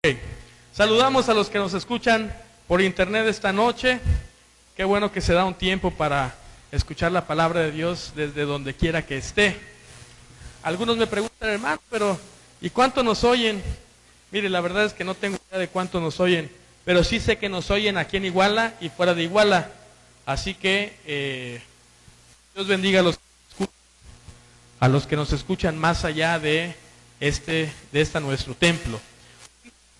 Ok. Saludamos a los que nos escuchan por internet esta noche. Qué bueno que se da un tiempo para escuchar la palabra de Dios desde donde quiera que esté. Algunos me preguntan, hermano, pero ¿y cuánto nos oyen? Mire, la verdad es que no tengo idea de cuánto nos oyen, pero sí sé que nos oyen aquí en Iguala y fuera de Iguala. Así que Dios bendiga a los que nos escuchan más allá de nuestro templo.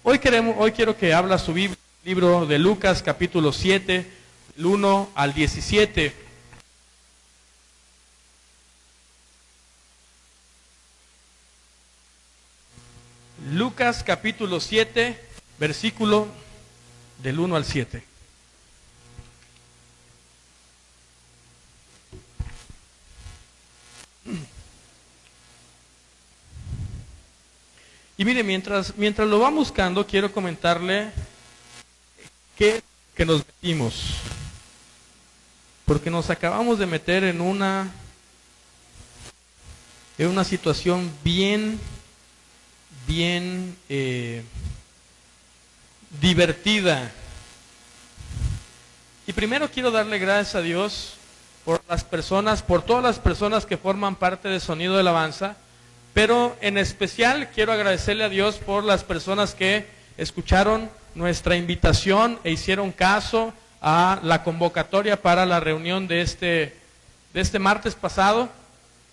Hoy quiero que abra su Biblia, libro de Lucas, capítulo 7, del 1 al 17. Lucas, capítulo 7, versículo del 1 al 7. Y mire, mientras lo va buscando, quiero comentarle que nos metimos. Porque nos acabamos de meter en una situación bien divertida. Y primero quiero darle gracias a Dios por todas las personas que forman parte de Sonido de Alabanza. Pero en especial quiero agradecerle a Dios por las personas que escucharon nuestra invitación e hicieron caso a la convocatoria para la reunión de este martes pasado.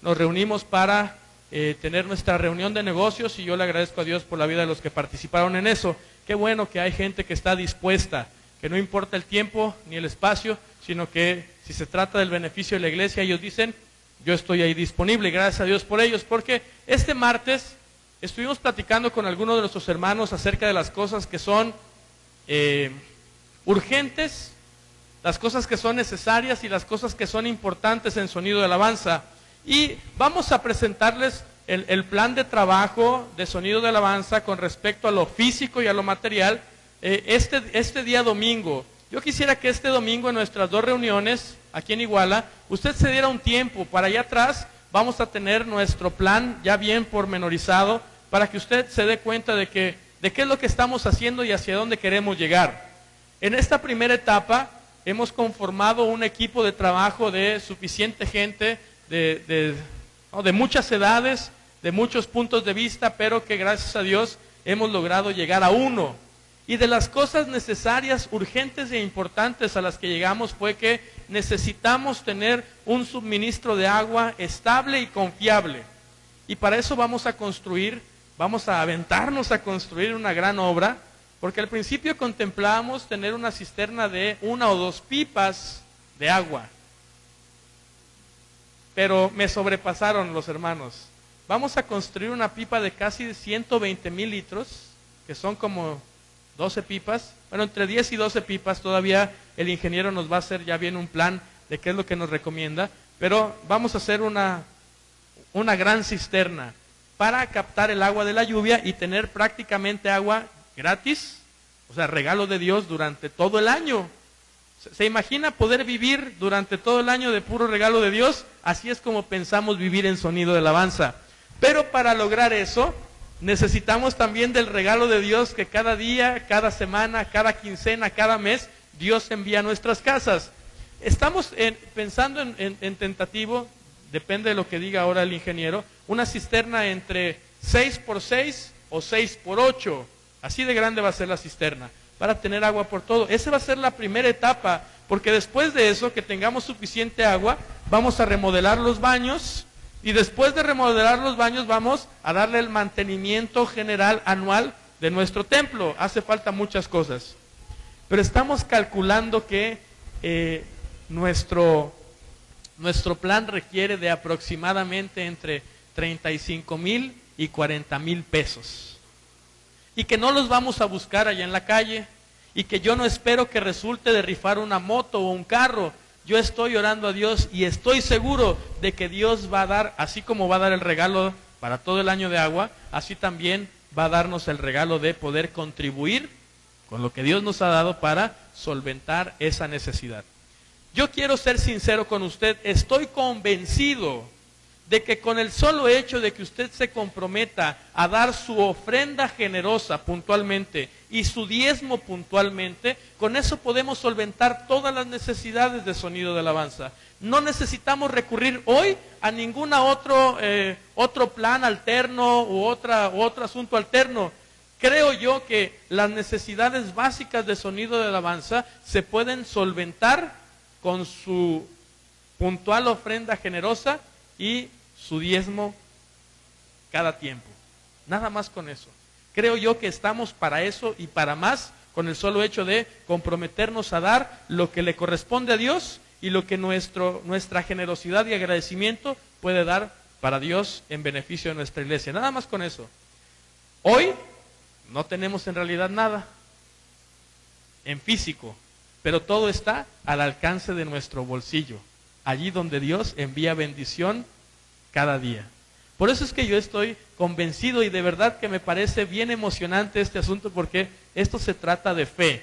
Nos reunimos para tener nuestra reunión de negocios y yo le agradezco a Dios por la vida de los que participaron en eso. Qué bueno que hay gente que está dispuesta, que no importa el tiempo ni el espacio, sino que si se trata del beneficio de la iglesia, ellos dicen: yo estoy ahí disponible. Gracias a Dios por ellos, porque este martes estuvimos platicando con algunos de nuestros hermanos acerca de las cosas que son urgentes, las cosas que son necesarias y las cosas que son importantes en Sonido de Alabanza. Y vamos a presentarles el plan de trabajo de Sonido de Alabanza con respecto a lo físico y a lo material este día domingo. Yo quisiera que este domingo en nuestras dos reuniones aquí en Iguala, usted se diera un tiempo. Para allá atrás vamos a tener nuestro plan ya bien pormenorizado para que usted se dé cuenta de qué es lo que estamos haciendo y hacia dónde queremos llegar. En esta primera etapa hemos conformado un equipo de trabajo de suficiente gente, de muchas edades, de muchos puntos de vista, pero que gracias a Dios hemos logrado llegar a uno. Y de las cosas necesarias, urgentes e importantes a las que llegamos fue que necesitamos tener un suministro de agua estable y confiable. Y para eso vamos a aventarnos a construir una gran obra, porque al principio contemplábamos tener una cisterna de 1 o 2 pipas de agua. Pero me sobrepasaron los hermanos. Vamos a construir una pipa de casi 120,000 litros, que son como 12 pipas, bueno, entre 10 y 12 pipas. Todavía el ingeniero nos va a hacer ya bien un plan de qué es lo que nos recomienda, pero vamos a hacer una gran cisterna para captar el agua de la lluvia y tener prácticamente agua gratis, o sea, regalo de Dios durante todo el año. ¿Se imagina poder vivir durante todo el año de puro regalo de Dios? Así es como pensamos vivir en Sonido de Alabanza. Pero para lograr eso, necesitamos también del regalo de Dios que cada día, cada semana, cada quincena, cada mes, Dios envía a nuestras casas. Estamos pensando en tentativo, depende de lo que diga ahora el ingeniero, una cisterna entre 6x6 o 6x8, así de grande va a ser la cisterna, para tener agua por todo. Esa va a ser la primera etapa, porque después de eso, que tengamos suficiente agua, vamos a remodelar los baños. Y después de remodelar los baños vamos a darle el mantenimiento general anual de nuestro templo. Hace falta muchas cosas. Pero estamos calculando que nuestro plan requiere de aproximadamente entre 35,000 y 40,000 pesos. Y que no los vamos a buscar allá en la calle. Y que yo no espero que resulte de rifar una moto o un carro. Yo estoy orando a Dios y estoy seguro de que Dios va a dar, así como va a dar el regalo para todo el año de agua, así también va a darnos el regalo de poder contribuir con lo que Dios nos ha dado para solventar esa necesidad. Yo quiero ser sincero con usted, estoy convencido de que con el solo hecho de que usted se comprometa a dar su ofrenda generosa puntualmente y su diezmo puntualmente, con eso podemos solventar todas las necesidades de Sonido de Alabanza. No necesitamos recurrir hoy a ningún otro plan alterno u otro asunto alterno. Creo yo que las necesidades básicas de Sonido de Alabanza se pueden solventar con su puntual ofrenda generosa y su diezmo cada tiempo. Nada más con eso. Creo yo que estamos para eso y para más con el solo hecho de comprometernos a dar lo que le corresponde a Dios y lo que nuestra generosidad y agradecimiento puede dar para Dios en beneficio de nuestra iglesia. Nada más con eso. Hoy no tenemos en realidad nada en físico, pero todo está al alcance de nuestro bolsillo, allí donde Dios envía bendición cada día. Por eso es que yo estoy convencido y de verdad que me parece bien emocionante este asunto, porque esto se trata de fe,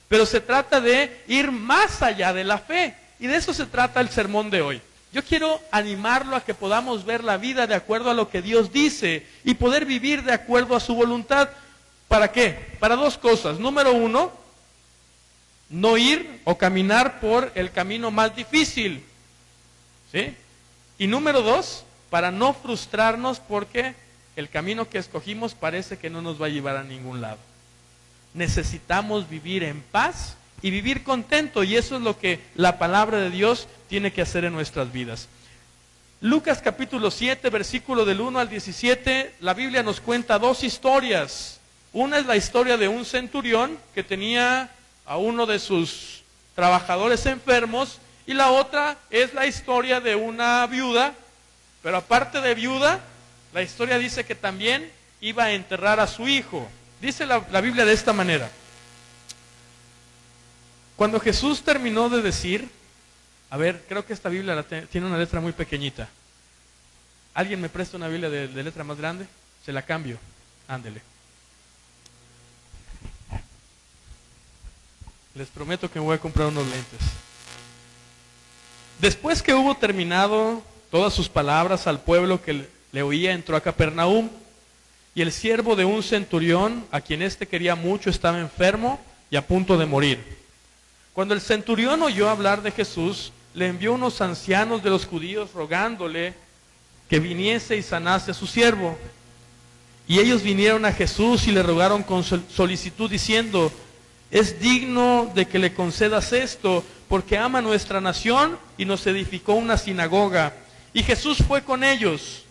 pero se trata de ir más allá de la fe, y de eso se trata el sermón de hoy. Yo quiero animarlo a que podamos ver la vida de acuerdo a lo que Dios dice y poder vivir de acuerdo a su voluntad. ¿Para qué? Para dos cosas. Número uno, no ir o caminar por el camino más difícil, ¿sí? Y número dos, para no frustrarnos porque el camino que escogimos parece que no nos va a llevar a ningún lado. Necesitamos vivir en paz y vivir contento, y eso es lo que la palabra de Dios tiene que hacer en nuestras vidas. Lucas capítulo 7, versículo del 1 al 17, la Biblia nos cuenta dos historias. Una es la historia de un centurión que tenía a uno de sus trabajadores enfermos, y la otra es la historia de una viuda, pero aparte de viuda, la historia dice que también iba a enterrar a su hijo. Dice la Biblia de esta manera: cuando Jesús terminó de decir, a ver, creo que esta Biblia tiene una letra muy pequeñita. ¿Alguien me presta una Biblia de letra más grande? Se la cambio, ándele. Les prometo que me voy a comprar unos lentes. Después que hubo terminado todas sus palabras al pueblo que le oía, entró a Capernaum, y el siervo de un centurión, a quien éste quería mucho, estaba enfermo y a punto de morir. Cuando el centurión oyó hablar de Jesús, le envió unos ancianos de los judíos rogándole que viniese y sanase a su siervo. Y ellos vinieron a Jesús y le rogaron con solicitud diciendo: es digno de que le concedas esto, porque ama nuestra nación y nos edificó una sinagoga. Y Jesús fue con ellos.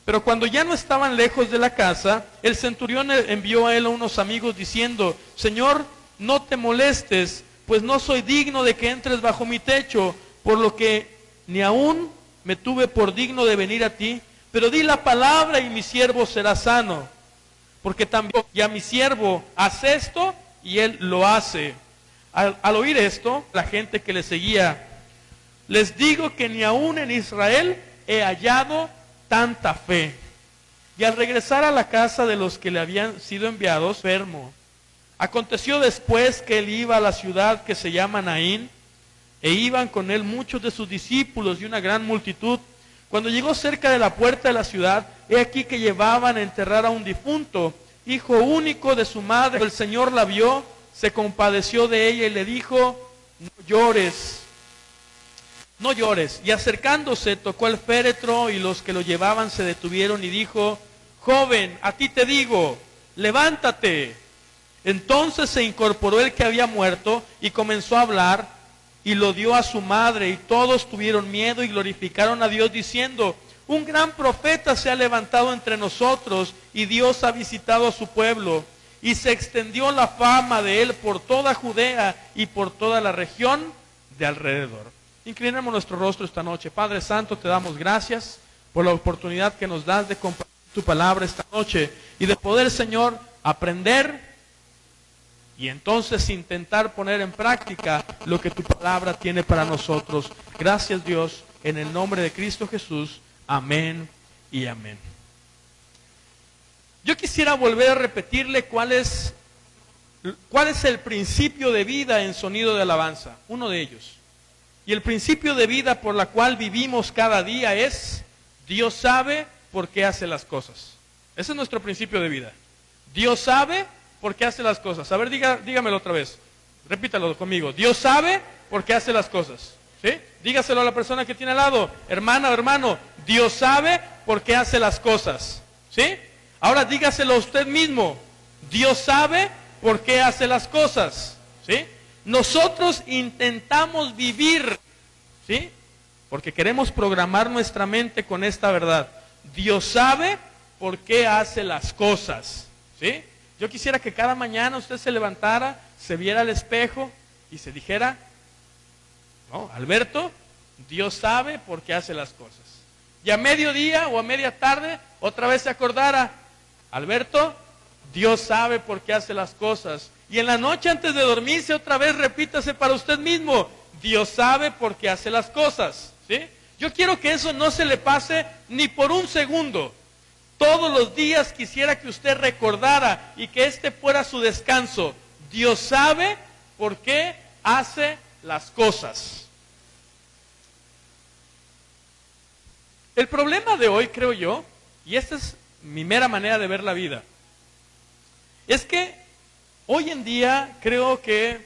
Pero cuando ya no estaban lejos de la casa, el centurión envió a él a unos amigos diciendo: Señor, no te molestes, pues no soy digno de que entres bajo mi techo, por lo que ni aún me tuve por digno de venir a ti, pero di la palabra y mi siervo será sano. Porque también ya mi siervo hace esto y él lo hace. Al oír esto, la gente que le seguía: les digo que ni aún en Israel he hallado tanta fe. Y al regresar a la casa de los que le habían sido enviados, enfermo. Aconteció después que él iba a la ciudad que se llama Naín, e iban con él muchos de sus discípulos y una gran multitud. Cuando llegó cerca de la puerta de la ciudad, he aquí que llevaban a enterrar a un difunto, hijo único de su madre. El Señor la vio, se compadeció de ella y le dijo: no llores, no llores. Y acercándose tocó el féretro, y los que lo llevaban se detuvieron, y dijo: joven, a ti te digo, levántate. Entonces se incorporó el que había muerto y comenzó a hablar, y lo dio a su madre, y todos tuvieron miedo y glorificaron a Dios diciendo: un gran profeta se ha levantado entre nosotros, y Dios ha visitado a su pueblo. Y se extendió la fama de él por toda Judea y por toda la región de alrededor. Inclinemos nuestro rostro esta noche. Padre Santo, te damos gracias por la oportunidad que nos das de compartir tu palabra esta noche y de poder, Señor, aprender y entonces intentar poner en práctica lo que tu palabra tiene para nosotros. Gracias, Dios, en el nombre de Cristo Jesús. Amén y amén. Yo quisiera volver a repetirle cuál es el principio de vida en Sonido de Alabanza, uno de ellos. Y el principio de vida por la cual vivimos cada día es: Dios sabe por qué hace las cosas. Ese es nuestro principio de vida. Dios sabe por qué hace las cosas. A ver, dígamelo otra vez. Repítalo conmigo. Dios sabe por qué hace las cosas. ¿Sí? Dígaselo a la persona que tiene al lado. Hermana o hermano, Dios sabe por qué hace las cosas. ¿Sí? Ahora dígaselo a usted mismo. Dios sabe por qué hace las cosas. ¿Sí? Nosotros intentamos vivir, ¿sí? Porque queremos programar nuestra mente con esta verdad. Dios sabe por qué hace las cosas. ¿Sí? Yo quisiera que cada mañana usted se levantara, se viera al espejo y se dijera, no, Alberto, Dios sabe por qué hace las cosas. Y a mediodía o a media tarde, otra vez se acordara, Alberto, Dios sabe por qué hace las cosas. Y en la noche antes de dormirse, otra vez repítase para usted mismo, Dios sabe por qué hace las cosas. ¿Sí? Yo quiero que eso no se le pase ni por un segundo. Todos los días quisiera que usted recordara y que este fuera su descanso. Dios sabe por qué hace las cosas. El problema de hoy, creo yo, y esta es mi mera manera de ver la vida, es que hoy en día creo que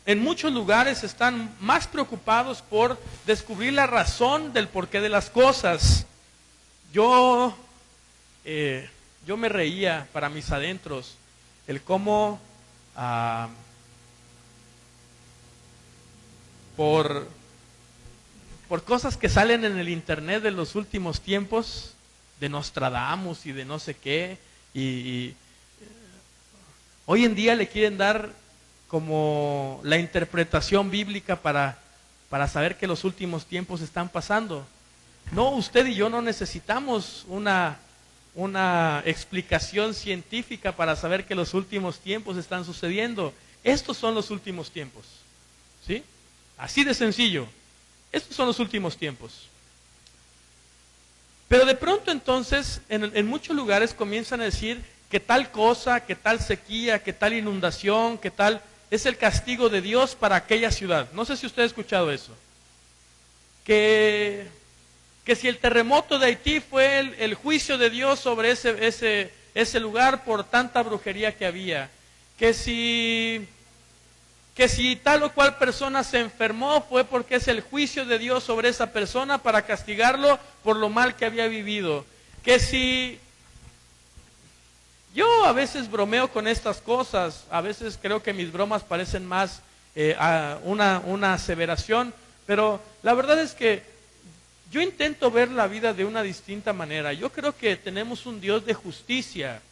en muchos lugares están más preocupados por descubrir la razón del porqué de las cosas. Yo me reía para mis adentros el cómo por cosas que salen en el internet de los últimos tiempos, de Nostradamus y de no sé qué, y hoy en día le quieren dar como la interpretación bíblica para saber que los últimos tiempos están pasando. No, usted y yo no necesitamos una explicación científica para saber que los últimos tiempos están sucediendo. Estos son los últimos tiempos. ¿Sí? Así de sencillo. Estos son los últimos tiempos. Pero de pronto entonces, en muchos lugares comienzan a decir que tal cosa, que tal sequía, que tal inundación, que tal es el castigo de Dios para aquella ciudad. No sé si usted ha escuchado eso. Que si el terremoto de Haití fue el juicio de Dios sobre ese lugar por tanta brujería que había. Que si tal o cual persona se enfermó fue porque es el juicio de Dios sobre esa persona para castigarlo por lo mal que había vivido. Que si... Yo a veces bromeo con estas cosas, a veces creo que mis bromas parecen más una aseveración, pero la verdad es que yo intento ver la vida de una distinta manera. Yo creo que tenemos un Dios de justicia,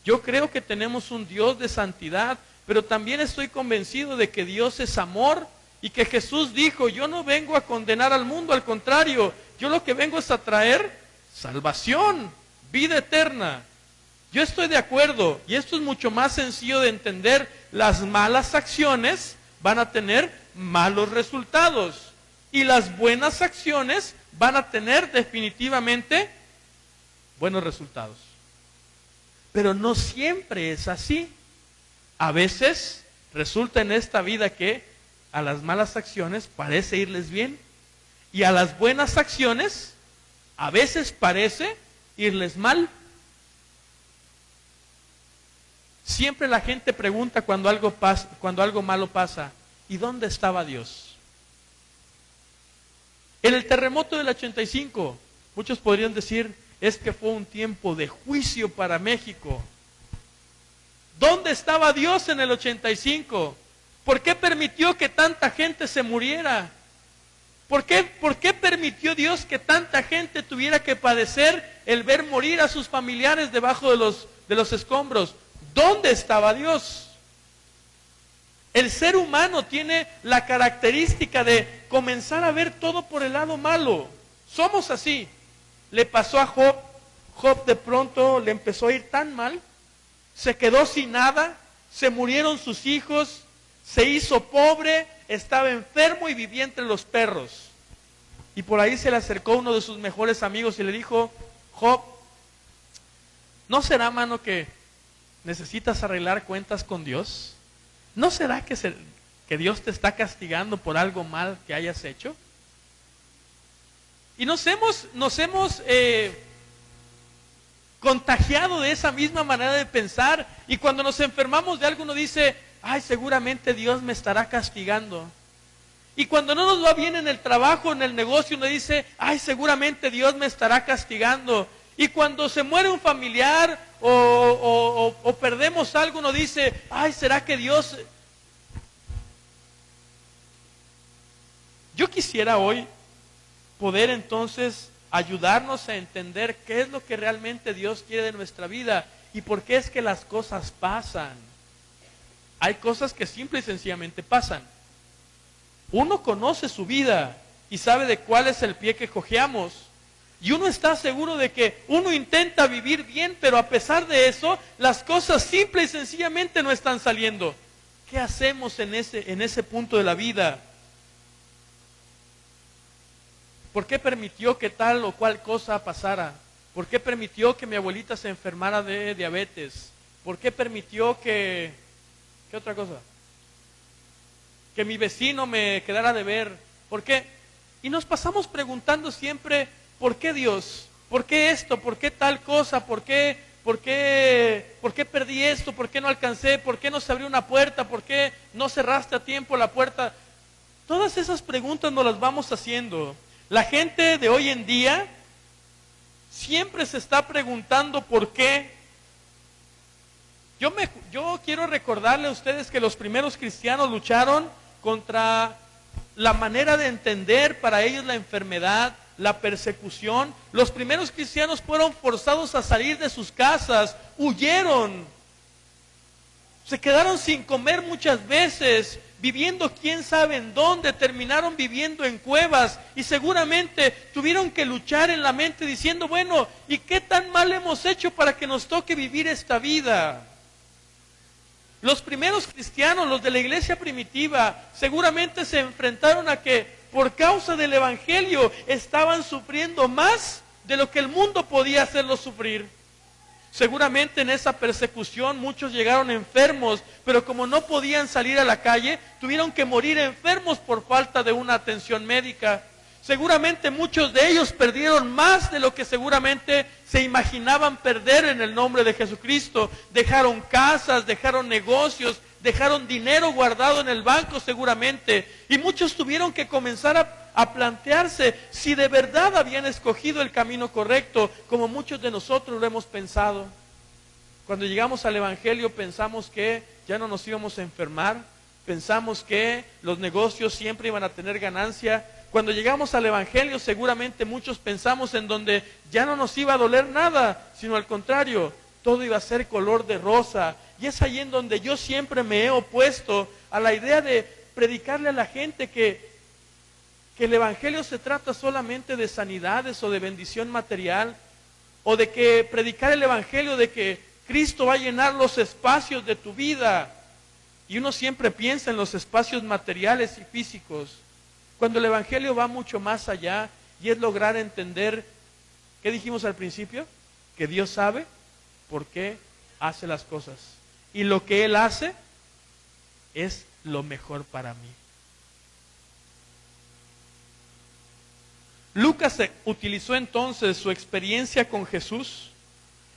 yo creo que tenemos un Dios de santidad, pero también estoy convencido de que Dios es amor y que Jesús dijo, yo no vengo a condenar al mundo, al contrario, yo lo que vengo es a traer salvación, vida eterna. Yo estoy de acuerdo, y esto es mucho más sencillo de entender, las malas acciones van a tener malos resultados, y las buenas acciones van a tener definitivamente buenos resultados. Pero no siempre es así. A veces resulta en esta vida que a las malas acciones parece irles bien, y a las buenas acciones a veces parece irles mal. Siempre la gente pregunta cuando algo malo pasa, ¿y dónde estaba Dios? En el terremoto del 85, muchos podrían decir, es que fue un tiempo de juicio para México. ¿Dónde estaba Dios en el 85? ¿Por qué permitió que tanta gente se muriera? ¿Por qué permitió Dios que tanta gente tuviera que padecer el ver morir a sus familiares debajo de los escombros? ¿Dónde estaba Dios? El ser humano tiene la característica de comenzar a ver todo por el lado malo. Somos así. Le pasó a Job. Job de pronto le empezó a ir tan mal, se quedó sin nada, se murieron sus hijos, se hizo pobre, estaba enfermo y vivía entre los perros. Y por ahí se le acercó uno de sus mejores amigos y le dijo, Job, ¿no será, mano, que necesitas arreglar cuentas con Dios? ¿No será que Dios te está castigando por algo mal que hayas hecho? Y nos hemos contagiado de esa misma manera de pensar, y cuando nos enfermamos de algo uno dice, ay, seguramente Dios me estará castigando. Y cuando no nos va bien en el trabajo, en el negocio, uno dice, ay, seguramente Dios me estará castigando. Y cuando se muere un familiar o perdemos algo, uno dice, ay, ¿será que Dios? Yo quisiera hoy poder entonces ayudarnos a entender qué es lo que realmente Dios quiere de nuestra vida y por qué es que las cosas pasan. Hay cosas que simple y sencillamente pasan. Uno conoce su vida y sabe de cuál es el pie que cojeamos. Y uno está seguro de que uno intenta vivir bien, pero a pesar de eso, las cosas simple y sencillamente no están saliendo. ¿Qué hacemos en ese punto de la vida? ¿Por qué permitió que tal o cual cosa pasara? ¿Por qué permitió que mi abuelita se enfermara de diabetes? ¿Por qué permitió que... ¿Qué otra cosa? Que mi vecino me quedara de ver. ¿Por qué? Y nos pasamos preguntando siempre, ¿por qué Dios? ¿Por qué esto? ¿Por qué tal cosa? ¿Por qué perdí esto? ¿Por qué no alcancé? ¿Por qué no se abrió una puerta? ¿Por qué no cerraste a tiempo la puerta? Todas esas preguntas nos las vamos haciendo. La gente de hoy en día siempre se está preguntando por qué. Yo quiero recordarle a ustedes que los primeros cristianos lucharon contra la manera de entender para ellos la enfermedad, la persecución. Los primeros cristianos fueron forzados a salir de sus casas, huyeron, se quedaron sin comer muchas veces, viviendo quién sabe en dónde, terminaron viviendo en cuevas y seguramente tuvieron que luchar en la mente diciendo, bueno, ¿y qué tan mal hemos hecho para que nos toque vivir esta vida? Los primeros cristianos, los de la iglesia primitiva, seguramente se enfrentaron a que por causa del evangelio estaban sufriendo más de lo que el mundo podía hacerlos sufrir. Seguramente en esa persecución muchos llegaron enfermos, pero como no podían salir a la calle, tuvieron que morir enfermos por falta de una atención médica. Seguramente muchos de ellos perdieron más de lo que seguramente se imaginaban perder en el nombre de Jesucristo. Dejaron casas, dejaron negocios, dejaron dinero guardado en el banco seguramente. Y muchos tuvieron que comenzar a plantearse si de verdad habían escogido el camino correcto, como muchos de nosotros lo hemos pensado. Cuando llegamos al Evangelio pensamos que ya no nos íbamos a enfermar, pensamos que los negocios siempre iban a tener ganancia. Cuando llegamos al Evangelio seguramente muchos pensamos en donde ya no nos iba a doler nada, sino al contrario, todo iba a ser color de rosa. Y es ahí en donde yo siempre me he opuesto a la idea de predicarle a la gente que el Evangelio se trata solamente de sanidades o de bendición material, o de que predicar el Evangelio de que Cristo va a llenar los espacios de tu vida. Y uno siempre piensa en los espacios materiales y físicos, cuando el Evangelio va mucho más allá y es lograr entender, ¿qué dijimos al principio? Que Dios sabe por qué hace las cosas. Y lo que Él hace es lo mejor para mí. Lucas utilizó entonces su experiencia con Jesús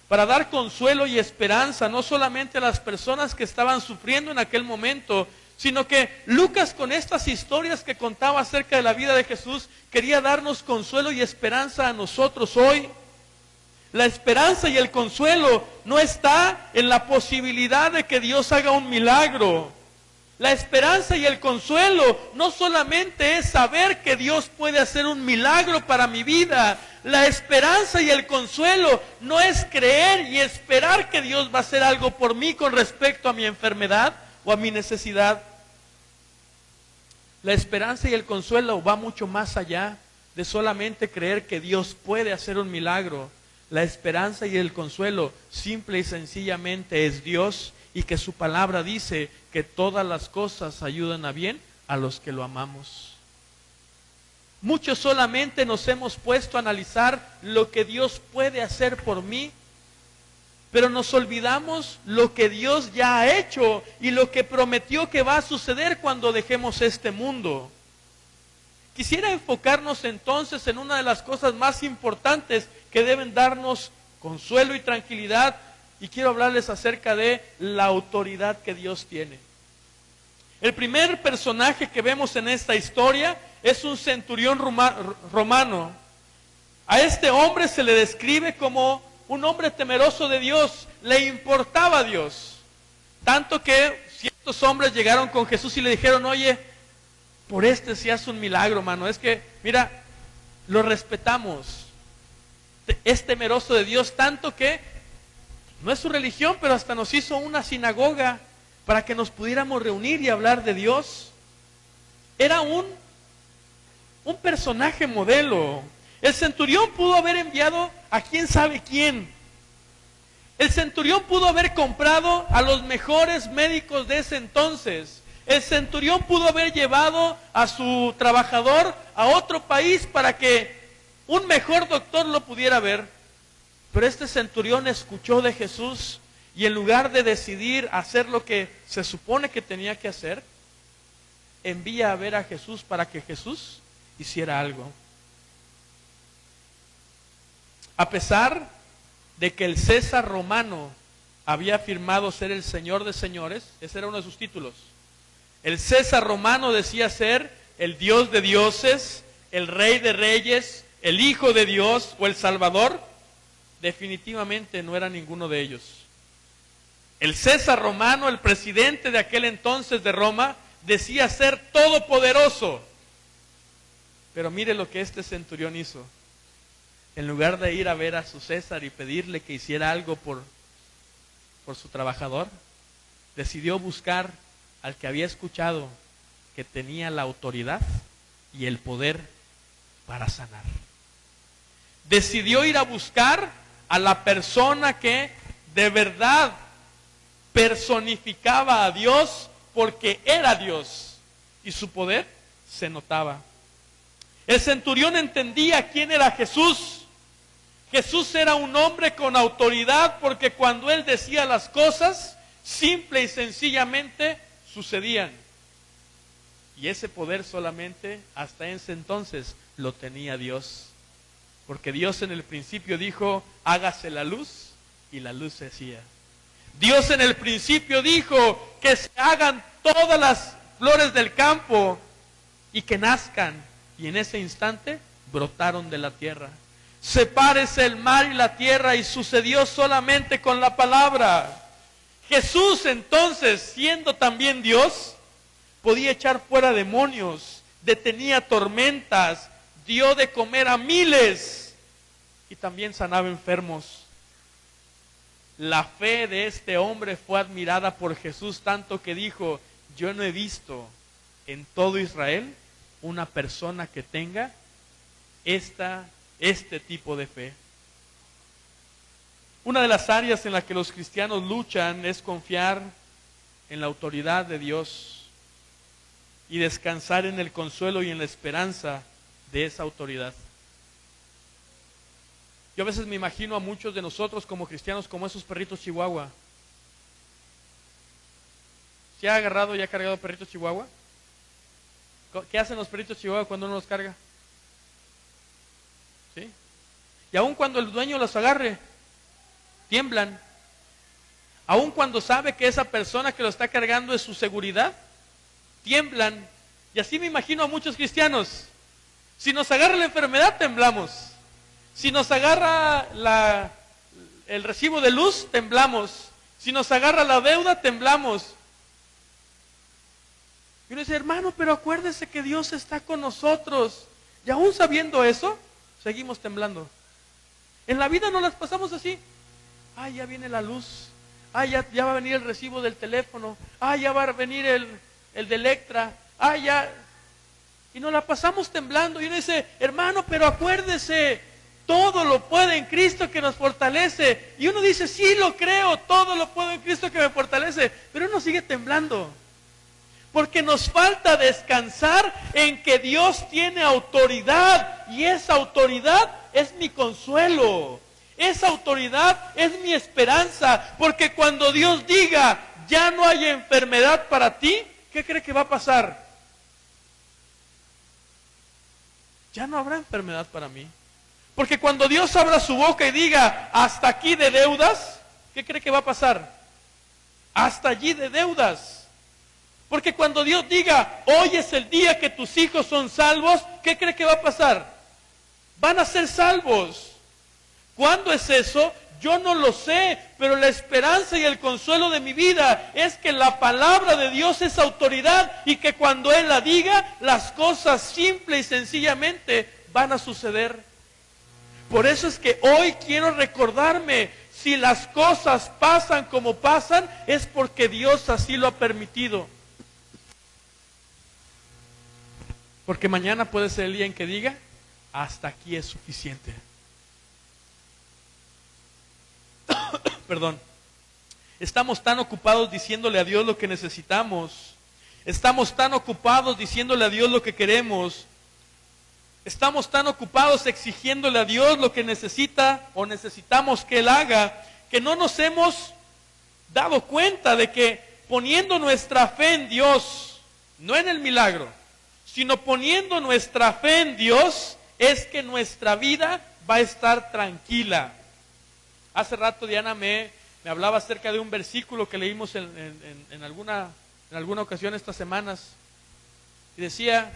para dar consuelo y esperanza no solamente a las personas que estaban sufriendo en aquel momento, sino que Lucas con estas historias que contaba acerca de la vida de Jesús quería darnos consuelo y esperanza a nosotros hoy. La esperanza y el consuelo no está en la posibilidad de que Dios haga un milagro. La esperanza y el consuelo no solamente es saber que Dios puede hacer un milagro para mi vida. La esperanza y el consuelo no es creer y esperar que Dios va a hacer algo por mí con respecto a mi enfermedad o a mi necesidad. La esperanza y el consuelo va mucho más allá de solamente creer que Dios puede hacer un milagro. La esperanza y el consuelo simple y sencillamente es Dios, y que su palabra dice que todas las cosas ayudan a bien a los que lo amamos. Muchos solamente nos hemos puesto a analizar lo que Dios puede hacer por mí, pero nos olvidamos lo que Dios ya ha hecho y lo que prometió que va a suceder cuando dejemos este mundo. Quisiera enfocarnos entonces en una de las cosas más importantes que deben darnos consuelo y tranquilidad, y quiero hablarles acerca de la autoridad que Dios tiene. El primer personaje que vemos en esta historia es un centurión romano. A este hombre se le describe como un hombre temeroso de Dios, le importaba a Dios. Tanto que ciertos hombres llegaron con Jesús y le dijeron, oye, por si hace un milagro, mano. Es que, mira, lo respetamos. Es temeroso de Dios, tanto que no es su religión, pero hasta nos hizo una sinagoga para que nos pudiéramos reunir y hablar de Dios. Era un personaje modelo. El centurión pudo haber enviado a quién sabe quién. El centurión pudo haber comprado a los mejores médicos de ese entonces. El centurión pudo haber llevado a su trabajador a otro país para que un mejor doctor lo pudiera ver. Pero este centurión escuchó de Jesús y en lugar de decidir hacer lo que se supone que tenía que hacer, envía a ver a Jesús para que Jesús hiciera algo. A pesar de que el César romano había afirmado ser el Señor de señores, ese era uno de sus títulos. El César romano decía ser el Dios de dioses, el Rey de reyes, el Hijo de Dios o el Salvador. Definitivamente no era ninguno de ellos. El César romano, el presidente de aquel entonces de Roma, decía ser todopoderoso. Pero mire lo que este centurión hizo. En lugar de ir a ver a su César y pedirle que hiciera algo por su trabajador, decidió buscar al que había escuchado que tenía la autoridad y el poder para sanar. Decidió ir a buscar a la persona que de verdad personificaba a Dios, porque era Dios y su poder se notaba. El centurión entendía quién era Jesús. Jesús era un hombre con autoridad, porque cuando él decía las cosas, simple y sencillamente sucedían. Y ese poder solamente hasta ese entonces lo tenía Dios. Porque Dios en el principio dijo, hágase la luz, y la luz se hacía. Dios en el principio dijo que se hagan todas las flores del campo y que nazcan. Y en ese instante brotaron de la tierra. Sepárese el mar y la tierra, y sucedió solamente con la palabra. Jesús entonces, siendo también Dios, podía echar fuera demonios, detenía tormentas, dio de comer a miles y también sanaba enfermos. La fe de este hombre fue admirada por Jesús, tanto que dijo, yo no he visto en todo Israel una persona que tenga este tipo de fe. Una de las áreas en las que los cristianos luchan es confiar en la autoridad de Dios y descansar en el consuelo y en la esperanza de esa autoridad. Yo a veces me imagino a muchos de nosotros como cristianos como esos perritos chihuahua. ¿Se ha agarrado y ha cargado perritos chihuahua? ¿Qué hacen los perritos chihuahua cuando uno los carga? ¿Sí? Y aun cuando el dueño los agarre, tiemblan. Aun cuando sabe que esa persona que lo está cargando es su seguridad, tiemblan. Y así me imagino a muchos cristianos. Si nos agarra la enfermedad, temblamos. Si nos agarra el recibo de luz, temblamos. Si nos agarra la deuda, temblamos. Y uno dice, hermano, pero acuérdese que Dios está con nosotros. Y aún sabiendo eso, seguimos temblando. En la vida no las pasamos así. Ay, ya viene la luz. Ay, ya va a venir el recibo del teléfono. Ay, ya va a venir el de Electra. Ay, ya. Y nos la pasamos temblando. Y uno dice, hermano, pero acuérdese, todo lo puede en Cristo que nos fortalece. Y uno dice, sí, lo creo, todo lo puedo en Cristo que me fortalece. Pero uno sigue temblando. Porque nos falta descansar en que Dios tiene autoridad. Y esa autoridad es mi consuelo. Esa autoridad es mi esperanza. Porque cuando Dios diga, ya no hay enfermedad para ti, ¿qué cree que va a pasar? ya no habrá enfermedad para mí. Porque cuando Dios abra su boca y diga, hasta aquí de deudas, ¿qué cree que va a pasar? Hasta allí de deudas. Porque cuando Dios diga, hoy es el día que tus hijos son salvos, ¿qué cree que va a pasar? Van a ser salvos. ¿Cuándo es eso? Yo no lo sé, pero la esperanza y el consuelo de mi vida es que la palabra de Dios es autoridad y que cuando Él la diga, las cosas simple y sencillamente van a suceder. Por eso es que hoy quiero recordarme, si las cosas pasan como pasan, es porque Dios así lo ha permitido. Porque mañana puede ser el día en que diga, hasta aquí es suficiente. Perdón. Estamos tan ocupados diciéndole a Dios lo que necesitamos. Estamos tan ocupados diciéndole a Dios lo que queremos. Estamos tan ocupados exigiéndole a Dios lo que necesita o necesitamos que Él haga, que no nos hemos dado cuenta de que poniendo nuestra fe en Dios, no en el milagro, sino poniendo nuestra fe en Dios, es que nuestra vida va a estar tranquila. Hace rato Diana me hablaba acerca de un versículo que leímos en alguna ocasión estas semanas, y decía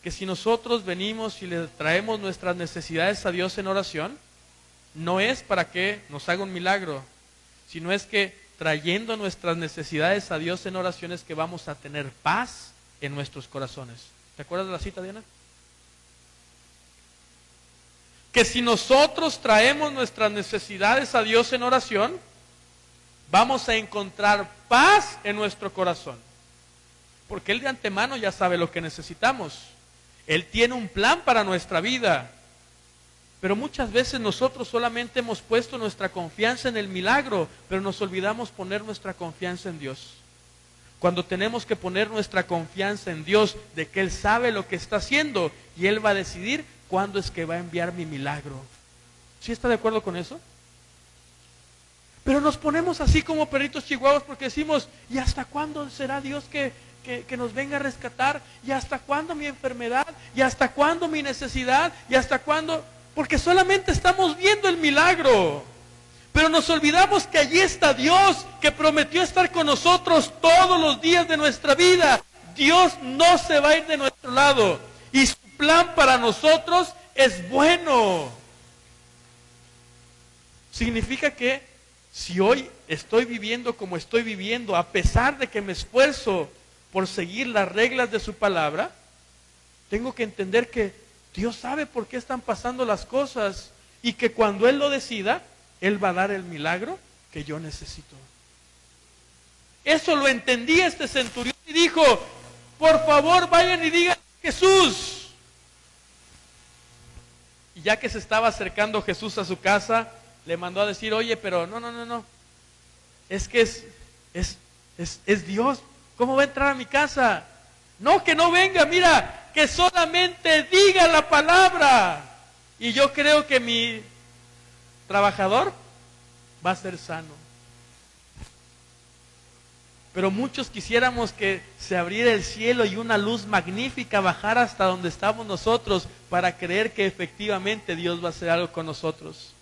que si nosotros venimos y le traemos nuestras necesidades a Dios en oración, no es para que nos haga un milagro, sino es que trayendo nuestras necesidades a Dios en oración es que vamos a tener paz en nuestros corazones. ¿Te acuerdas de la cita, Diana? Que si nosotros traemos nuestras necesidades a Dios en oración, vamos a encontrar paz en nuestro corazón. Porque Él de antemano ya sabe lo que necesitamos. Él tiene un plan para nuestra vida. Pero muchas veces nosotros solamente hemos puesto nuestra confianza en el milagro, pero nos olvidamos poner nuestra confianza en Dios. Cuando tenemos que poner nuestra confianza en Dios, de que Él sabe lo que está haciendo y Él va a decidir cuándo es que va a enviar mi milagro. ¿Sí está de acuerdo con eso? Pero nos ponemos así como perritos chihuahuas porque decimos, ¿y hasta cuándo será Dios que nos venga a rescatar? ¿Y hasta cuándo mi enfermedad? ¿Y hasta cuándo mi necesidad? ¿Y hasta cuándo? Porque solamente estamos viendo el milagro. Pero nos olvidamos que allí está Dios, que prometió estar con nosotros todos los días de nuestra vida. Dios no se va a ir de nuestro lado. Y su plan para nosotros es bueno. Significa que si hoy estoy viviendo como estoy viviendo, a pesar de que me esfuerzo por seguir las reglas de su palabra, tengo que entender que Dios sabe por qué están pasando las cosas y que cuando Él lo decida, Él va a dar el milagro que yo necesito. Eso lo entendía este centurión y dijo, por favor vayan y digan Jesús. Y ya que se estaba acercando Jesús a su casa, le mandó a decir, oye, pero no. Es que es Dios. ¿Cómo va a entrar a mi casa? No, que no venga, mira, que solamente diga la palabra. Y yo creo que mi trabajador va a ser sano. Pero muchos quisiéramos que se abriera el cielo y una luz magnífica bajara hasta donde estamos nosotros para creer que efectivamente Dios va a hacer algo con nosotros.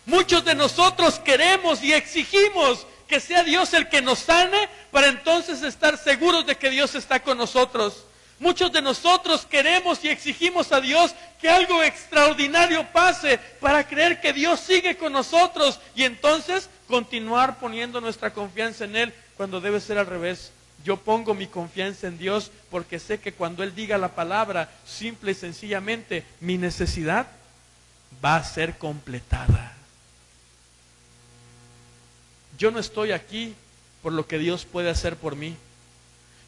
Muchos de nosotros queremos y exigimos que sea Dios el que nos sane para entonces estar seguros de que Dios está con nosotros. Muchos de nosotros queremos y exigimos a Dios que algo extraordinario pase para creer que Dios sigue con nosotros y entonces continuar poniendo nuestra confianza en Él cuando debe ser al revés. Yo pongo mi confianza en Dios porque sé que cuando Él diga la palabra, simple y sencillamente, mi necesidad va a ser completada. Yo no estoy aquí por lo que Dios puede hacer por mí.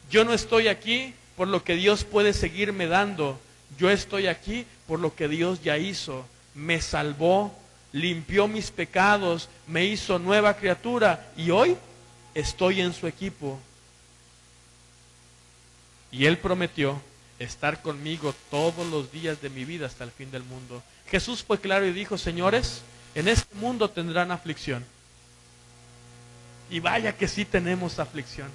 Yo no estoy aquí por lo que Dios puede seguirme dando. Yo estoy aquí por lo que Dios ya hizo. Me salvó, limpió mis pecados, me hizo nueva criatura y hoy estoy en su equipo. Y Él prometió estar conmigo todos los días de mi vida hasta el fin del mundo. Jesús fue claro y dijo, señores, en este mundo tendrán aflicción. Y vaya que sí tenemos aflicción.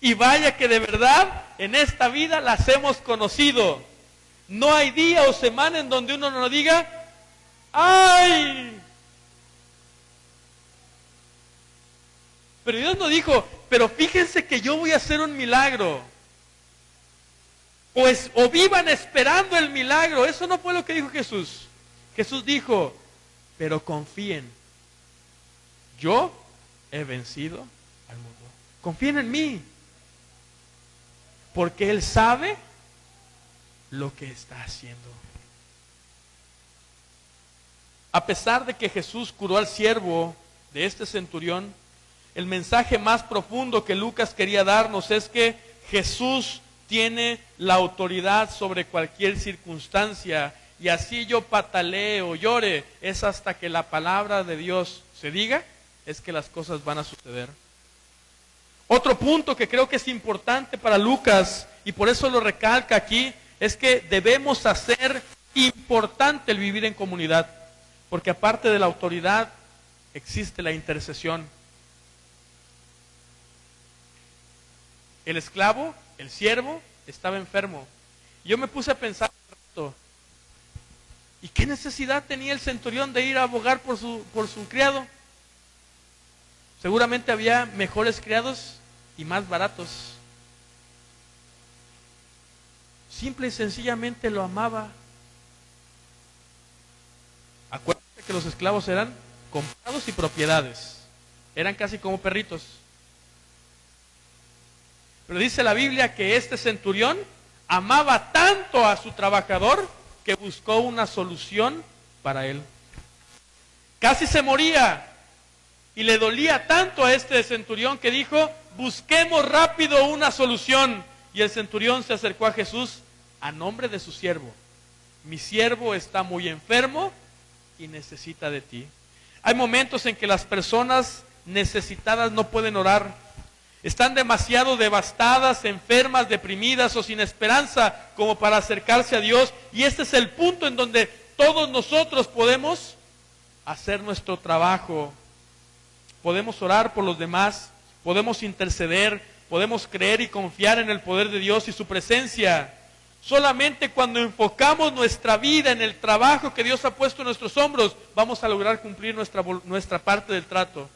Y vaya que de verdad en esta vida las hemos conocido. No hay día o semana en donde uno no diga, ¡ay! Pero Dios no dijo, pero fíjense que yo voy a hacer un milagro. O vivan esperando el milagro. Eso no fue lo que dijo Jesús. Jesús dijo, pero confíen. Yo he vencido al mundo. Confíen en mí. Porque Él sabe lo que está haciendo. A pesar de que Jesús curó al siervo de este centurión, el mensaje más profundo que Lucas quería darnos es que Jesús tiene la autoridad sobre cualquier circunstancia, y así yo patalee o llore, es hasta que la palabra de Dios se diga, es que las cosas van a suceder. Otro punto que creo que es importante para Lucas, y por eso lo recalca aquí, es que debemos hacer importante el vivir en comunidad, porque aparte de la autoridad existe la intercesión. El esclavo, el siervo, estaba enfermo. Yo me puse a pensar un rato, ¿y qué necesidad tenía el centurión de ir a abogar por su criado? Seguramente había mejores criados y más baratos. Simple y sencillamente lo amaba. Acuérdate que los esclavos eran comprados y propiedades. Eran casi como perritos. Pero dice la Biblia que este centurión amaba tanto a su trabajador que buscó una solución para él. Casi se moría y le dolía tanto a este centurión que dijo, busquemos rápido una solución. Y el centurión se acercó a Jesús a nombre de su siervo. Mi siervo está muy enfermo y necesita de ti. Hay momentos en que las personas necesitadas no pueden orar. Están demasiado devastadas, enfermas, deprimidas o sin esperanza como para acercarse a Dios. Y este es el punto en donde todos nosotros podemos hacer nuestro trabajo. Podemos orar por los demás, podemos interceder, podemos creer y confiar en el poder de Dios y su presencia. Solamente cuando enfocamos nuestra vida en el trabajo que Dios ha puesto en nuestros hombros, vamos a lograr cumplir nuestra parte del trato.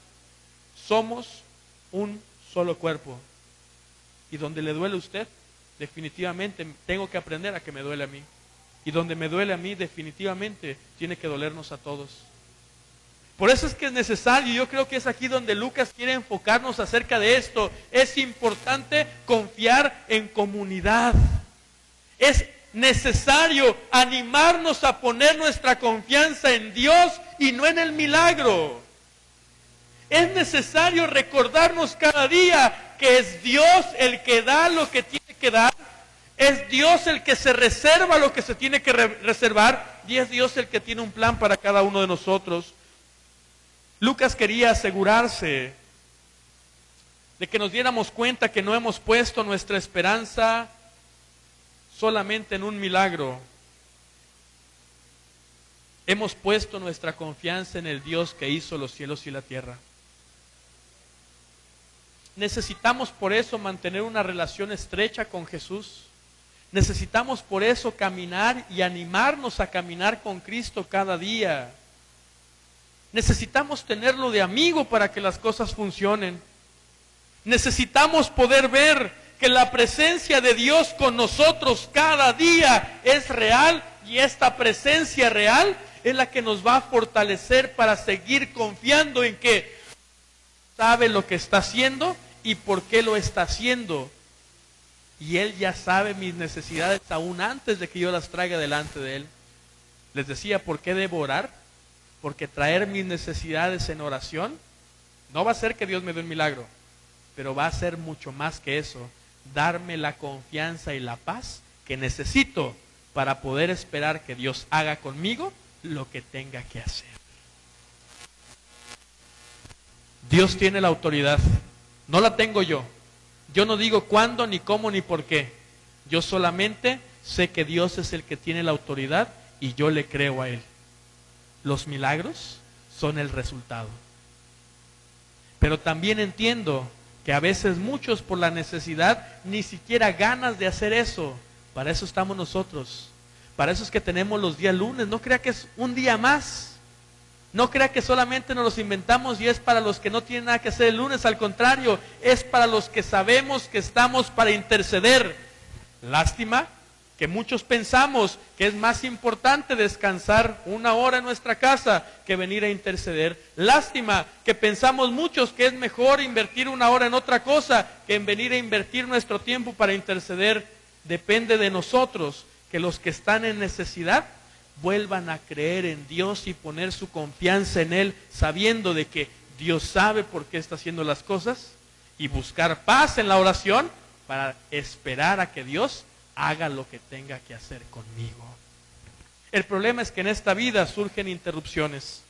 Somos un solo cuerpo. Y donde le duele a usted, definitivamente tengo que aprender a que me duele a mí. Y donde me duele a mí, definitivamente tiene que dolernos a todos. Por eso es que es necesario, yo creo que es aquí donde Lucas quiere enfocarnos acerca de esto. Es importante confiar en comunidad. Es necesario animarnos a poner nuestra confianza en Dios y no en el milagro. Es necesario recordarnos cada día que es Dios el que da lo que tiene que dar, es Dios el que se reserva lo que se tiene que reservar, y es Dios el que tiene un plan para cada uno de nosotros. Lucas quería asegurarse de que nos diéramos cuenta que no hemos puesto nuestra esperanza solamente en un milagro. Hemos puesto nuestra confianza en el Dios que hizo los cielos y la tierra. Necesitamos por eso mantener una relación estrecha con Jesús. Necesitamos por eso caminar y animarnos a caminar con Cristo cada día. Necesitamos tenerlo de amigo para que las cosas funcionen. Necesitamos poder ver que la presencia de Dios con nosotros cada día es real, y esta presencia real es la que nos va a fortalecer para seguir confiando en que sabe lo que está haciendo y por qué lo está haciendo. Y Él ya sabe mis necesidades aún antes de que yo las traiga delante de Él. Les decía, ¿por qué debo orar? Porque traer mis necesidades en oración no va a hacer que Dios me dé un milagro, pero va a ser mucho más que eso, darme la confianza y la paz que necesito para poder esperar que Dios haga conmigo lo que tenga que hacer. Dios tiene la autoridad, no la tengo yo. Yo no digo cuándo, ni cómo, ni por qué. Yo solamente sé que Dios es el que tiene la autoridad y yo le creo a Él. Los milagros son el resultado. Pero también entiendo que a veces muchos por la necesidad ni siquiera ganas de hacer eso. Para eso estamos nosotros. Para eso es que tenemos los días lunes. No crea que es un día más. No crea que solamente nos los inventamos y es para los que no tienen nada que hacer el lunes. Al contrario, es para los que sabemos que estamos para interceder. Lástima que muchos pensamos que es más importante descansar una hora en nuestra casa que venir a interceder. Lástima que pensamos muchos que es mejor invertir una hora en otra cosa que en venir a invertir nuestro tiempo para interceder. Depende de nosotros que los que están en necesidad vuelvan a creer en Dios y poner su confianza en Él, sabiendo de que Dios sabe por qué está haciendo las cosas, y buscar paz en la oración para esperar a que Dios haga lo que tenga que hacer conmigo. El problema es que en esta vida surgen interrupciones.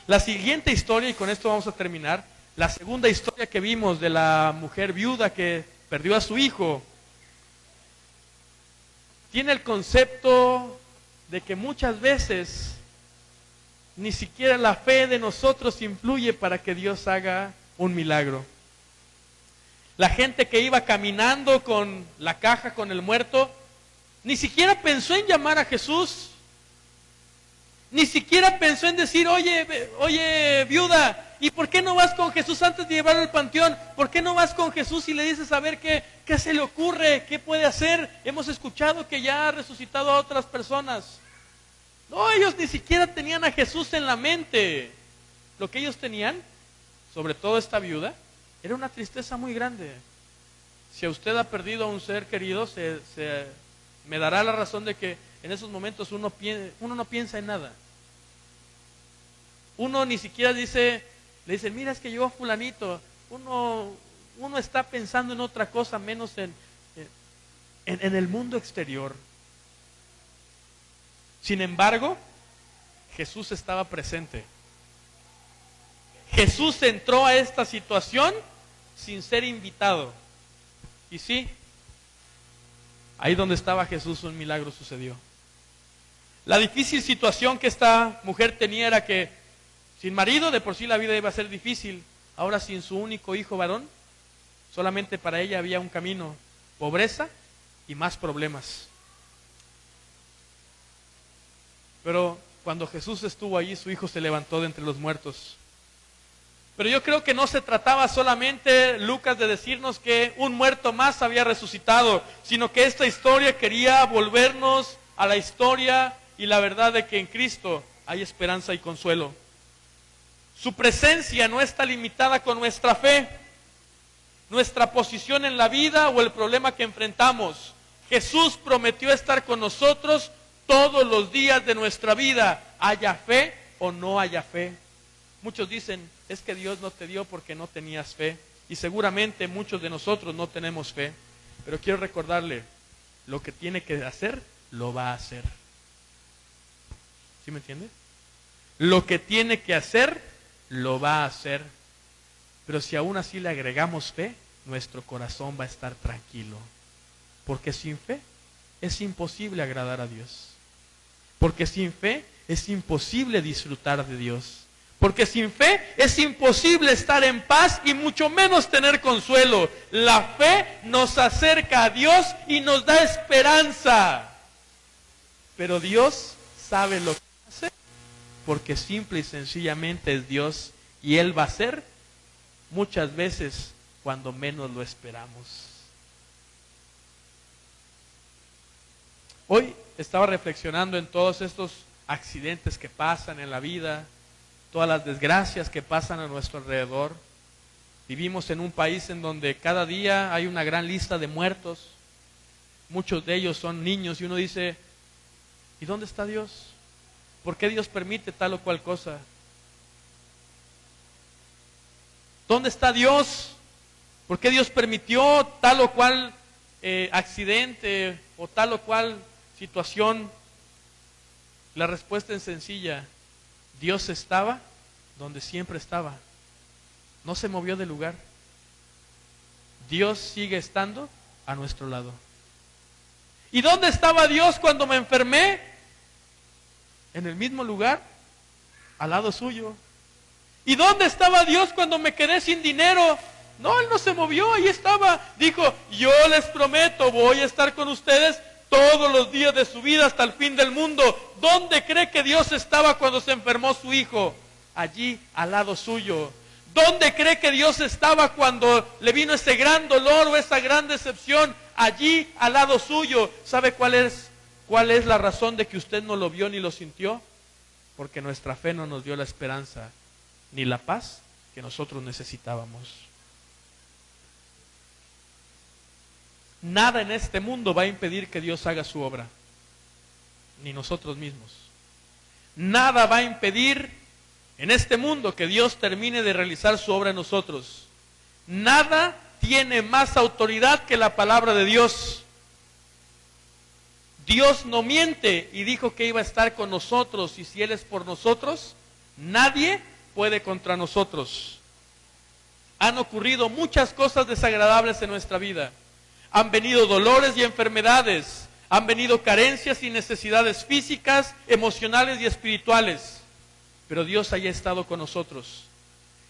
La siguiente historia, y con esto vamos a terminar, la segunda historia que vimos de la mujer viuda que perdió a su hijo, tiene el concepto de que muchas veces ni siquiera la fe de nosotros influye para que Dios haga un milagro. La gente que iba caminando con la caja con el muerto, ni siquiera pensó en llamar a Jesús. Ni siquiera pensó en decir, oye viuda, ¿y por qué no vas con Jesús antes de llevarlo al panteón? ¿Por qué no vas con Jesús y le dices a ver qué se le ocurre, qué puede hacer? Hemos escuchado que ya ha resucitado a otras personas. No, ellos ni siquiera tenían a Jesús en la mente. Lo que ellos tenían, sobre todo esta viuda, era una tristeza muy grande. Si a usted ha perdido a un ser querido, me dará la razón de que en esos momentos uno no piensa en nada. Uno ni siquiera le dice, mira, es que llegó fulanito. Uno está pensando en otra cosa menos en el mundo exterior. Sin embargo, Jesús estaba presente. Jesús entró a esta situación sin ser invitado. Y sí, ahí donde estaba Jesús un milagro sucedió. La difícil situación que esta mujer tenía era que sin marido de por sí la vida iba a ser difícil. Ahora sin su único hijo varón, solamente para ella había un camino: pobreza y más problemas. Pero cuando Jesús estuvo allí, su hijo se levantó de entre los muertos. Pero yo creo que no se trataba solamente, Lucas, de decirnos que un muerto más había resucitado, sino que esta historia quería volvernos a la historia y la verdad de que en Cristo hay esperanza y consuelo. Su presencia no está limitada con nuestra fe, nuestra posición en la vida o el problema que enfrentamos. Jesús prometió estar con nosotros todos los días de nuestra vida, haya fe o no haya fe. Muchos dicen, es que Dios no te dio porque no tenías fe. Y seguramente muchos de nosotros no tenemos fe. Pero quiero recordarle, lo que tiene que hacer, lo va a hacer. ¿Sí me entiende? Lo que tiene que hacer, lo va a hacer. Pero si aún así le agregamos fe, nuestro corazón va a estar tranquilo. Porque sin fe es imposible agradar a Dios. Porque sin fe es imposible disfrutar de Dios. Porque sin fe es imposible estar en paz y mucho menos tener consuelo. La fe nos acerca a Dios y nos da esperanza. Pero Dios sabe lo que hace porque simple y sencillamente es Dios y Él va a hacer muchas veces cuando menos lo esperamos. Hoy estaba reflexionando en todos estos accidentes que pasan en la vida, todas las desgracias que pasan a nuestro alrededor. Vivimos en un país en donde cada día hay una gran lista de muertos. Muchos de ellos son niños y uno dice, ¿y dónde está Dios? ¿Por qué Dios permite tal o cual cosa? ¿Dónde está Dios? ¿Por qué Dios permitió tal o cual accidente o tal o cual situación? La respuesta es sencilla. Dios estaba donde siempre estaba. No se movió del lugar. Dios sigue estando a nuestro lado. ¿Y dónde estaba Dios cuando me enfermé? En el mismo lugar, al lado suyo. ¿Y dónde estaba Dios cuando me quedé sin dinero? No, Él no se movió, ahí estaba. Dijo, yo les prometo, voy a estar con ustedes todos los días de su vida hasta el fin del mundo. ¿Dónde cree que Dios estaba cuando se enfermó su hijo? Allí, al lado suyo. ¿Dónde cree que Dios estaba cuando le vino ese gran dolor o esa gran decepción? Allí, al lado suyo. ¿Sabe cuál es la razón de que usted no lo vio ni lo sintió? Porque nuestra fe no nos dio la esperanza ni la paz que nosotros necesitábamos. Nada en este mundo va a impedir que Dios haga su obra, ni nosotros mismos. Nada va a impedir en este mundo que Dios termine de realizar su obra en nosotros. Nada tiene más autoridad que la palabra de Dios. Dios no miente y dijo que iba a estar con nosotros, y si Él es por nosotros, nadie puede contra nosotros. Han ocurrido muchas cosas desagradables en nuestra vida. Han venido dolores y enfermedades, han venido carencias y necesidades físicas, emocionales y espirituales. Pero Dios haya estado con nosotros.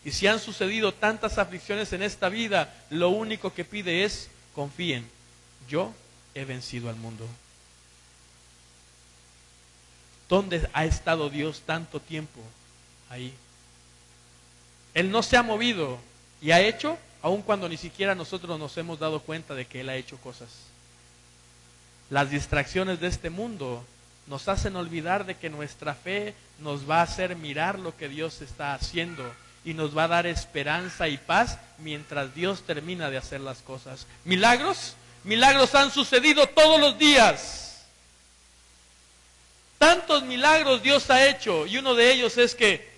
Y si han sucedido tantas aflicciones en esta vida, lo único que pide es: confíen, yo he vencido al mundo. ¿Dónde ha estado Dios tanto tiempo? Ahí. Él no se ha movido y ha hecho, aun cuando ni siquiera nosotros nos hemos dado cuenta de que Él ha hecho cosas. Las distracciones de este mundo nos hacen olvidar de que nuestra fe nos va a hacer mirar lo que Dios está haciendo y nos va a dar esperanza y paz mientras Dios termina de hacer las cosas. ¿Milagros? Milagros han sucedido todos los días. Tantos milagros Dios ha hecho, y uno de ellos es que,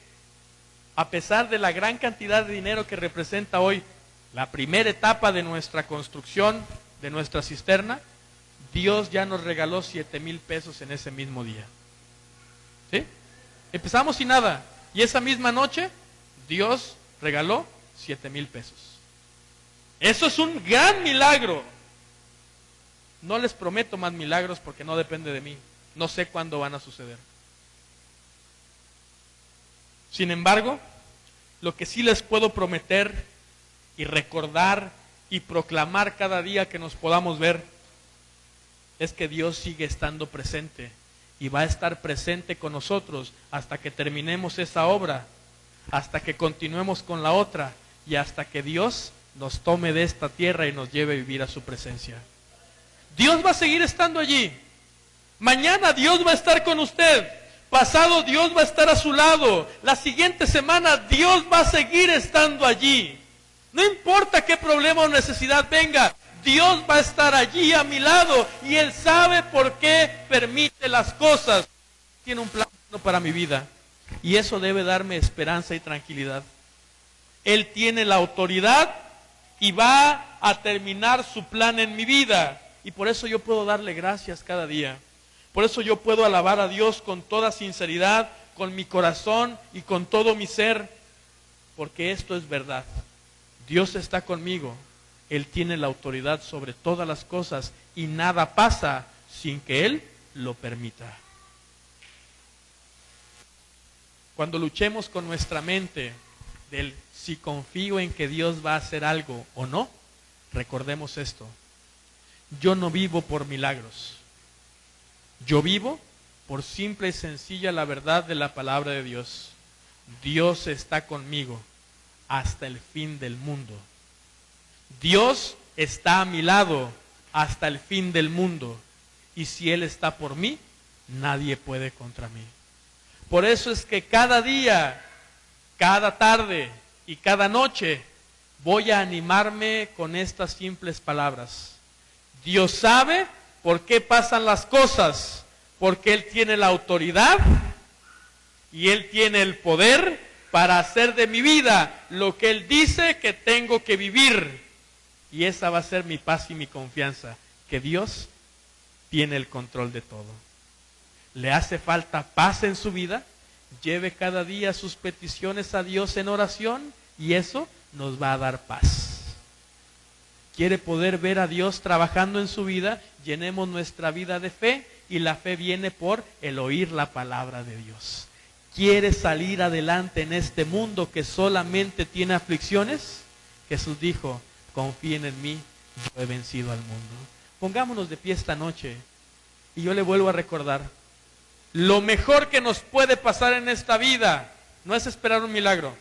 a pesar de la gran cantidad de dinero que representa hoy la primera etapa de nuestra construcción, de nuestra cisterna, Dios ya nos regaló 7,000 pesos en ese mismo día. ¿Sí? Empezamos sin nada, y esa misma noche Dios regaló 7,000 pesos. Eso es un gran milagro. No les prometo más milagros porque no depende de mí. No sé cuándo van a suceder. Sin embargo, lo que sí les puedo prometer y recordar y proclamar cada día que nos podamos ver es que Dios sigue estando presente y va a estar presente con nosotros hasta que terminemos esa obra, hasta que continuemos con la otra y hasta que Dios nos tome de esta tierra y nos lleve a vivir a su presencia. Dios va a seguir estando allí. Mañana Dios va a estar con usted. Pasado Dios va a estar a su lado. La siguiente semana Dios va a seguir estando allí. No importa qué problema o necesidad venga, Dios va a estar allí a mi lado y Él sabe por qué permite las cosas. Tiene un plan para mi vida y eso debe darme esperanza y tranquilidad. Él tiene la autoridad y va a terminar su plan en mi vida y por eso yo puedo darle gracias cada día. Por eso yo puedo alabar a Dios con toda sinceridad, con mi corazón y con todo mi ser, porque esto es verdad. Dios está conmigo, Él tiene la autoridad sobre todas las cosas y nada pasa sin que Él lo permita. Cuando luchemos con nuestra mente del si confío en que Dios va a hacer algo o no, recordemos esto: yo no vivo por milagros. Yo vivo por simple y sencilla la verdad de la palabra de Dios. Dios está conmigo hasta el fin del mundo. Dios está a mi lado hasta el fin del mundo. Y si Él está por mí, nadie puede contra mí. Por eso es que cada día, cada tarde y cada noche voy a animarme con estas simples palabras. Dios sabe por qué pasan las cosas, porque Él tiene la autoridad y Él tiene el poder para hacer de mi vida lo que Él dice que tengo que vivir. Y esa va a ser mi paz y mi confianza, que Dios tiene el control de todo. ¿Le hace falta paz en su vida? Lleve cada día sus peticiones a Dios en oración y eso nos va a dar paz. ¿Quiere poder ver a Dios trabajando en su vida? Llenemos nuestra vida de fe y la fe viene por el oír la palabra de Dios. ¿Quiere salir adelante en este mundo que solamente tiene aflicciones? Jesús dijo: confíen en mí, yo he vencido al mundo. Pongámonos de pie esta noche Y yo le vuelvo a recordar, lo mejor que nos puede pasar en esta vida no es esperar un milagro,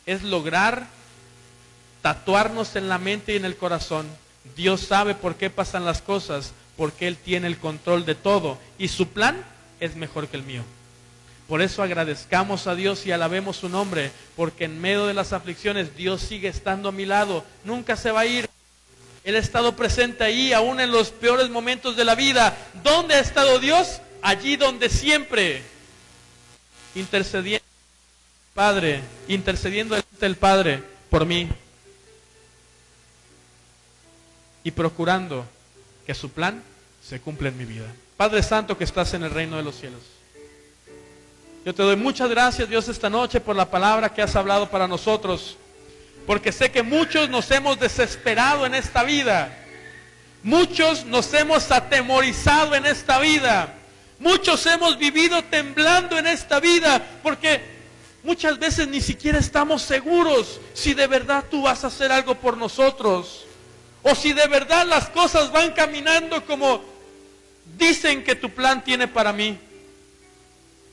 es lograr tatuarnos en la mente y en el corazón: Dios sabe por qué pasan las cosas, porque Él tiene el control de todo y su plan es mejor que el mío. Por eso agradezcamos a Dios y alabemos su nombre, porque en medio de las aflicciones Dios sigue estando a mi lado, nunca se va a ir. Él ha estado presente ahí, aún en los peores momentos de la vida. ¿Dónde ha estado Dios? Allí donde siempre, intercediendo ante el Padre por mí, y procurando que su plan se cumpla en mi vida. Padre Santo que estás en el reino de los cielos, yo te doy muchas gracias, Dios, esta noche por la palabra que has hablado para nosotros, porque sé que muchos nos hemos desesperado en esta vida, muchos nos hemos atemorizado en esta vida, muchos hemos vivido temblando en esta vida, porque muchas veces ni siquiera estamos seguros si de verdad tú vas a hacer algo por nosotros, o si de verdad las cosas van caminando como dicen que tu plan tiene para mí.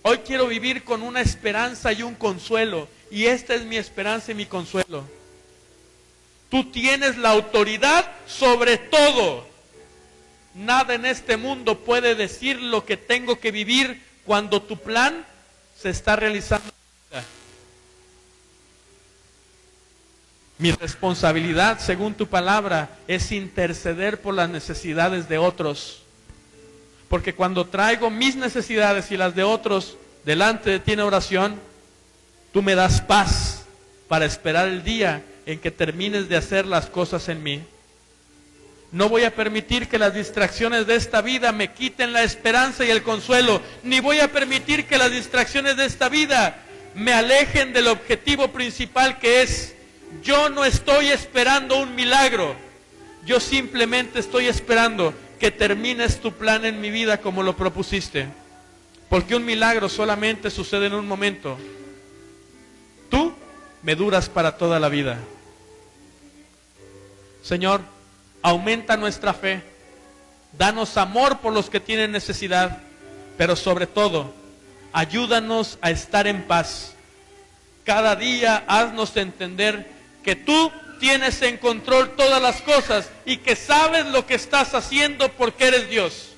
Hoy quiero vivir con una esperanza y un consuelo, y esta es mi esperanza y mi consuelo. Tú tienes la autoridad sobre todo. Nada en este mundo puede decir lo que tengo que vivir cuando tu plan se está realizando. Mi responsabilidad, según tu palabra, es interceder por las necesidades de otros. Porque cuando traigo mis necesidades y las de otros delante de ti en oración, tú me das paz para esperar el día en que termines de hacer las cosas en mí. No voy a permitir que las distracciones de esta vida me quiten la esperanza y el consuelo, ni voy a permitir que las distracciones de esta vida me alejen del objetivo principal, que es: yo no estoy esperando un milagro, yo simplemente estoy esperando que termines tu plan en mi vida como lo propusiste, porque un milagro solamente sucede en un momento. Tú me duras para toda la vida. Señor, aumenta nuestra fe, danos amor por los que tienen necesidad, pero sobre todo, ayúdanos a estar en paz. Cada día haznos entender que tú tienes en control todas las cosas y que sabes lo que estás haciendo porque eres Dios.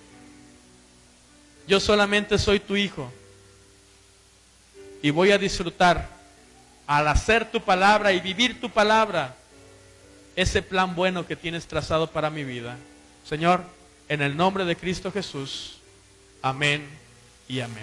Yo solamente soy tu hijo y voy a disfrutar, al hacer tu palabra y vivir tu palabra, ese plan bueno que tienes trazado para mi vida. Señor, en el nombre de Cristo Jesús, amén y amén.